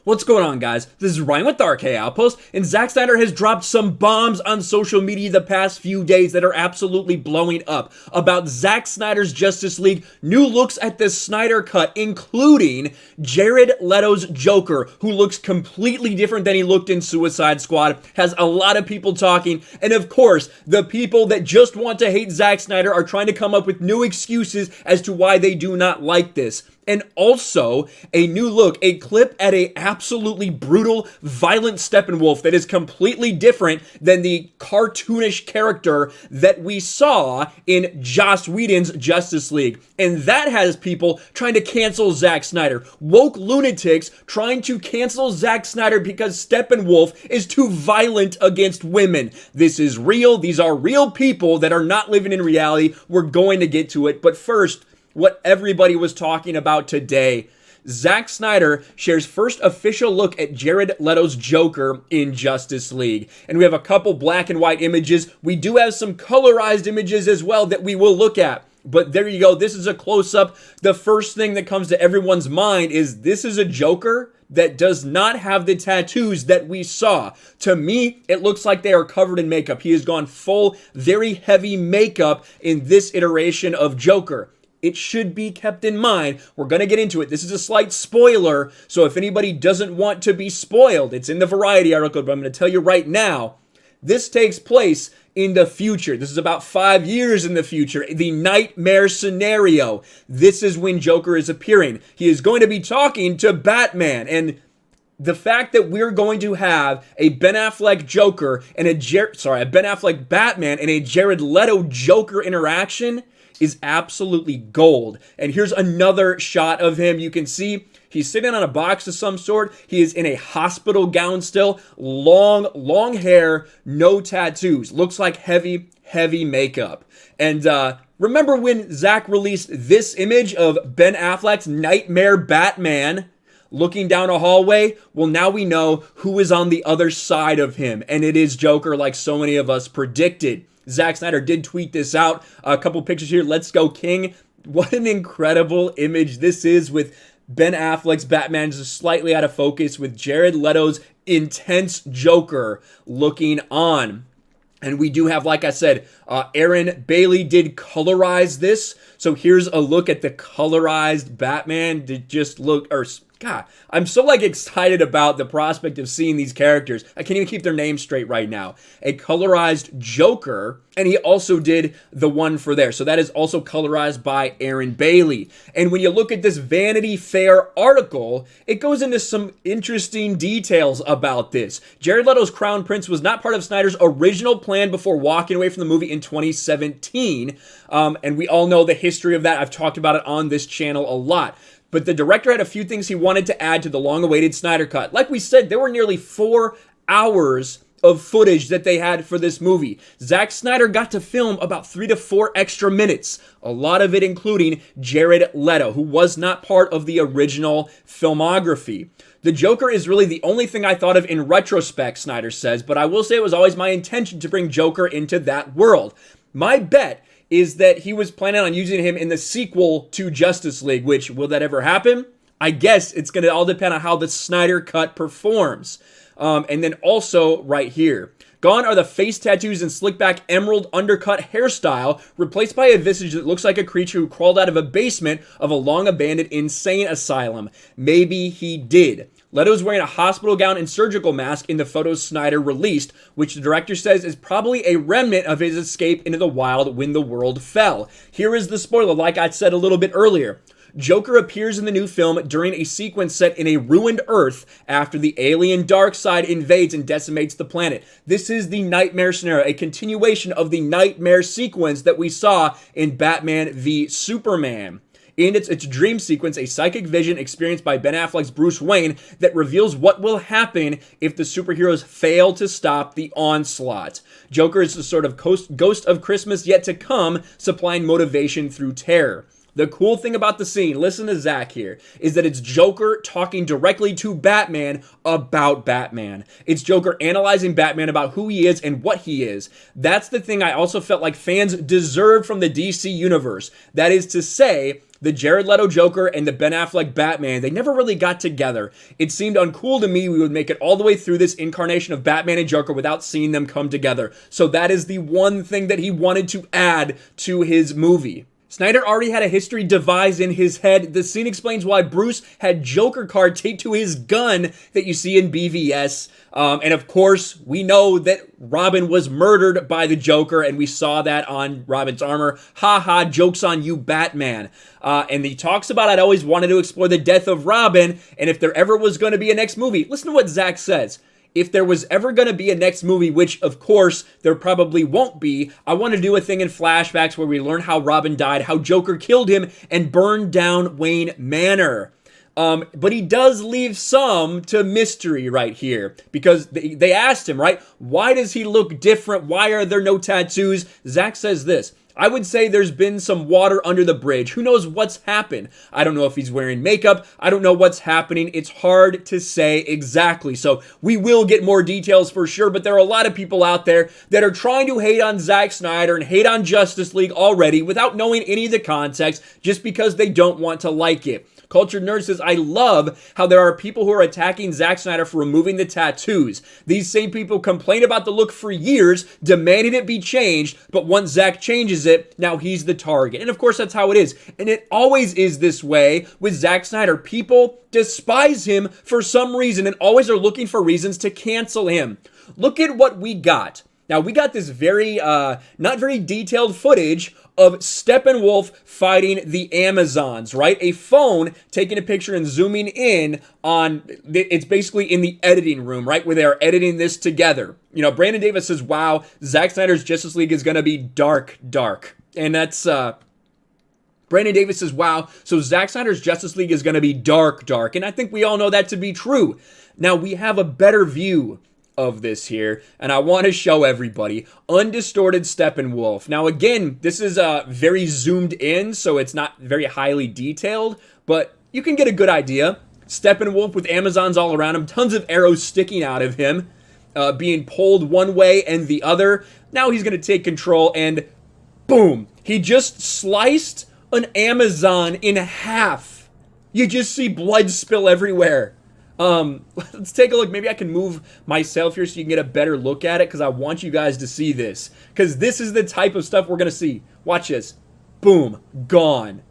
What's going on, guys? This is Ryan with the RK Outpost, and Zack Snyder has dropped some bombs on social media the past few days that are absolutely blowing up about Zack Snyder's Justice League, new looks at the Snyder Cut, including Jared Leto's Joker, who looks completely different than he looked in Suicide Squad, has a lot of people talking, and of course, the people that just want to hate Zack Snyder are trying to come up with new excuses as to why they do not like this. And also, a new look, a clip at a absolutely brutal, violent Steppenwolf that is completely different than the cartoonish character that we saw in Joss Whedon's Justice League. And that has people trying to cancel Zack Snyder. Woke lunatics trying to cancel Zack Snyder because Steppenwolf is too violent against women. This is real. These are real people that are not living in reality. We're going to get to it. But first, what everybody was talking about today. Zack Snyder shares first official look at Jared Leto's Joker in Justice League. And we have a couple black and white images. We do have some colorized images as well that we will look at. But there you go. This is a close-up. The first thing that comes to everyone's mind is this is a Joker that does not have the tattoos that we saw. To me, it looks like they are covered in makeup. He has gone full, very heavy makeup in this iteration of Joker. It should be kept in mind. We're going to get into it. This is a slight spoiler, so if anybody doesn't want to be spoiled, it's in the Variety article, but I'm going to tell you right now, this takes place in the future. This is about 5 years in the future, the nightmare scenario. This is when Joker is appearing. He is going to be talking to Batman, and the fact that we're going to have a Ben Affleck Joker and a Ben Affleck Batman and a Jared Leto Joker interaction is absolutely gold. And here's another shot of him. You can see he's sitting on a box of some sort. He is in a hospital gown still. Long hair, no tattoos. Looks like heavy makeup. And remember when Zack released this image of Ben Affleck's Nightmare Batman looking down a hallway? Well, now we know who is on the other side of him. And it is Joker, like so many of us predicted. Zack Snyder did tweet this out. A couple pictures here. Let's go, King. What an incredible image this is with Ben Affleck's Batman just slightly out of focus with Jared Leto's intense Joker looking on. And we do have, like I said, Aaron Bailey did colorize this. So here's a look at the colorized Batman. Did just look, God, I'm so excited about the prospect of seeing these characters. I can't even keep their names straight right now. A colorized Joker, and he also did the one for there. So that is also colorized by Aaron Bailey. And when you look at this Vanity Fair article, it goes into some interesting details about this. Jared Leto's Crown Prince was not part of Snyder's original plan before walking away from the movie in 2017. And we all know the history of that. I've talked about it on this channel a lot. But the director had a few things he wanted to add to the long-awaited Snyder Cut. Like we said, there were nearly 4 hours of footage that they had for this movie. Zack Snyder got to film about 3 to 4 extra minutes. A lot of it including Jared Leto, who was not part of the original filmography. The Joker is really the only thing I thought of in retrospect, Snyder says, but I will say it was always my intention to bring Joker into that world. My bet is that he was planning on using him in the sequel to Justice League, which, will that ever happen? I guess it's going to all depend on how the Snyder Cut performs. And then also right here. Gone are the face tattoos and slick back emerald undercut hairstyle, replaced by a visage that looks like a creature who crawled out of a basement of a long-abandoned insane asylum. Maybe he did. Leto's wearing a hospital gown and surgical mask in the photos Snyder released, which the director says is probably a remnant of his escape into the wild when the world fell. Here is the spoiler, like I said a little bit earlier. Joker appears in the new film during a sequence set in a ruined Earth after the alien Darkseid invades and decimates the planet. This is the nightmare scenario, a continuation of the nightmare sequence that we saw in Batman v Superman. In its dream sequence, a psychic vision experienced by Ben Affleck's Bruce Wayne that reveals what will happen if the superheroes fail to stop the onslaught. Joker is the sort of ghost of Christmas yet to come, supplying motivation through terror. The cool thing about the scene, listen to Zack here, is that it's Joker talking directly to Batman about Batman. It's Joker analyzing Batman about who he is and what he is. That's the thing I also felt like fans deserved from the DC universe. That is to say, the Jared Leto Joker and the Ben Affleck Batman, they never really got together. It seemed uncool to me we would make it all the way through this incarnation of Batman and Joker without seeing them come together. So that is the one thing that he wanted to add to his movie. Snyder already had a history devised in his head. The scene explains why Bruce had Joker card taped to his gun that you see in BVS. And of course, we know that Robin was murdered by the Joker, and we saw that on Robin's armor. Ha ha, joke's on you, Batman. And he talks about, I'd always wanted to explore the death of Robin, and if there ever was going to be a next movie, listen to what Zack says. If there was ever going to be a next movie, which of course there probably won't be, I want to do a thing in flashbacks where we learn how Robin died, how Joker killed him, and burned down Wayne Manor. But he does leave some to mystery right here, because they asked him, right? Why does he look different? Why are there no tattoos? Zack says this. I would say there's been some water under the bridge. Who knows what's happened? I don't know if he's wearing makeup. I don't know what's happening. It's hard to say exactly. So we will get more details for sure, but there are a lot of people out there that are trying to hate on Zack Snyder and hate on Justice League already without knowing any of the context, just because they don't want to like it. Cultured Nerd says, I love how there are people who are attacking Zack Snyder for removing the tattoos. These same people complain about the look for years, demanding it be changed, but once Zack changes it, now he's the target. And of course, that's how it is. And it always is this way with Zack Snyder. People despise him for some reason and always are looking for reasons to cancel him. Look at what we got. Now, we got this very, not very detailed footage of Steppenwolf fighting the Amazons, right? A phone taking a picture and zooming in on, it's basically in the editing room, right? Where they're editing this together. You know, Brandon Davis says, wow, Zack Snyder's Justice League is going to be dark. And that's, Brandon Davis says, wow, so Zack Snyder's Justice League is going to be dark. And I think we all know that to be true. Now, we have a better view of this here, and I want to show everybody undistorted Steppenwolf. Now again, this is very zoomed in, so it's not very highly detailed, but you can get a good idea. Steppenwolf with Amazons all around him, tons of arrows sticking out of him, being pulled one way and the other. Now he's going to take control, and boom, he just sliced an Amazon in half. You just see blood spill everywhere. Let's take a look. Maybe I can move myself here so you can get a better look at it, because I want you guys to see this, because this is the type of stuff we're going to see. Watch this. Boom. Gone.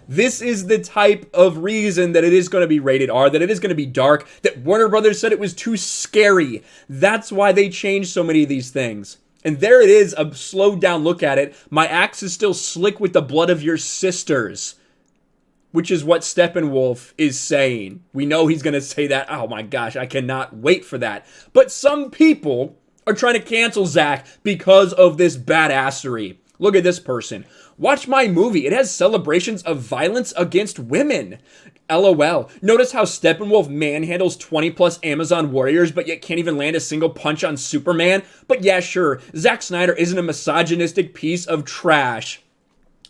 This is the type of reason that it is going to be rated R, that it is going to be dark, that Warner Brothers said it was too scary. That's why they changed so many of these things. And there it is, a slowed down look at it. My axe is still slick with the blood of your sisters. Which is what Steppenwolf is saying. We know he's going to say that. Oh my gosh, I cannot wait for that. But some people are trying to cancel Zack because of this badassery. Look at this person. Watch my movie. It has celebrations of violence against women. LOL. Notice how Steppenwolf manhandles 20 plus Amazon warriors, but yet can't even land a single punch on Superman? But yeah, sure, Zack Snyder isn't a misogynistic piece of trash.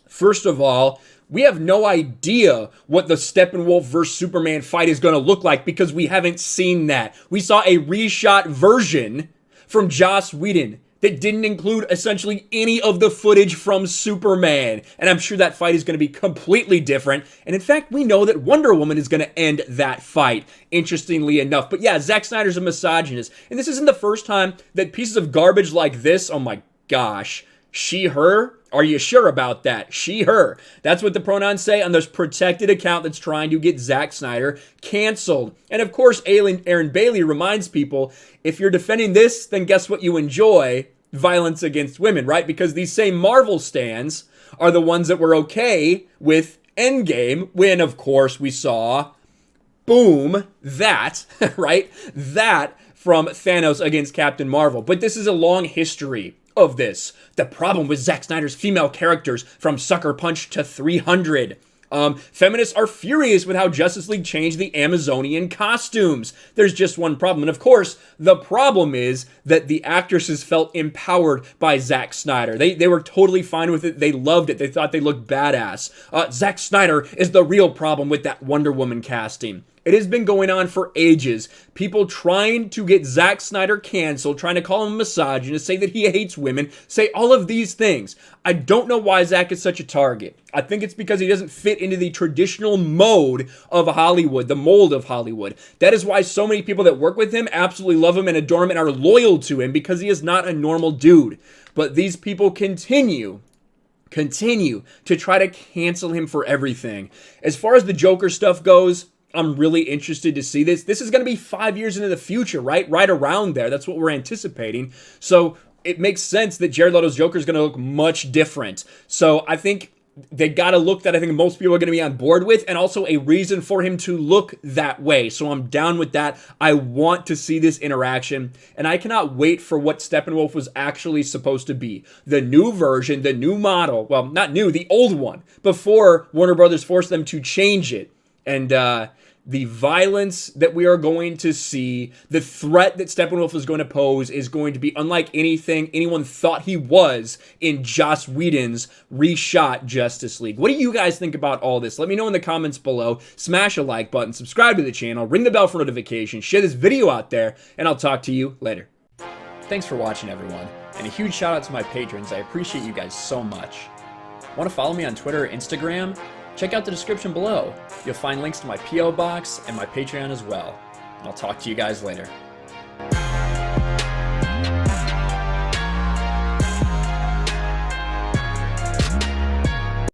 First of all, we have no idea what the Steppenwolf vs. Superman fight is going to look like, because we haven't seen that. We saw a reshot version from Joss Whedon that didn't include essentially any of the footage from Superman. And I'm sure that fight is going to be completely different. And in fact, we know that Wonder Woman is going to end that fight, interestingly enough. But yeah, Zack Snyder's a misogynist. And this isn't the first time that pieces of garbage like this, oh my gosh, she, her? Are you sure about that? She, her. That's what the pronouns say on this protected account that's trying to get Zack Snyder canceled. And of course, Aaron Bailey reminds people, if you're defending this, then guess what you enjoy? Violence against women, right? Because these same Marvel stans are the ones that were okay with Endgame, when, of course, we saw, boom, that, right? That from Thanos against Captain Marvel. But this is a long history of this. The problem with Zack Snyder's female characters, from Sucker Punch to 300. Feminists are furious with how Justice League changed the Amazonian costumes. There's just one problem. And of course, the problem is that the actresses felt empowered by Zack Snyder. They were totally fine with it. They loved it. They thought they looked badass. Zack Snyder is the real problem with that Wonder Woman casting. It has been going on for ages. People trying to get Zack Snyder canceled, trying to call him a misogynist, say that he hates women, say all of these things. I don't know why Zack is such a target. I think it's because he doesn't fit into the traditional mode of Hollywood, the mold of Hollywood. That is why so many people that work with him absolutely love him and adore him and are loyal to him, because he is not a normal dude. But these people continue to try to cancel him for everything. As far as the Joker stuff goes, I'm really interested to see this. This is going to be 5 years into the future, right? Right around there. That's what we're anticipating. So it makes sense that Jared Leto's Joker is going to look much different. So I think they got a look that I think most people are going to be on board with, and also a reason for him to look that way. So I'm down with that. I want to see this interaction, and I cannot wait for what Steppenwolf was actually supposed to be. The new version, the new model. Well, not new, the old one, before Warner Brothers forced them to change it. And the violence that we are going to see, the threat that Steppenwolf is going to pose is going to be unlike anything anyone thought he was in Joss Whedon's reshot Justice League. What do you guys think about all this? Let me know in the comments below. Smash a like button, subscribe to the channel, ring the bell for notifications, share this video out there, and I'll talk to you later. Thanks for watching, everyone, and a huge shout out to my patrons. I appreciate you guys so much. Want to follow me on Twitter or Instagram? Check out the description below. You'll find links to my P.O. box and my Patreon as well. And I'll talk to you guys later.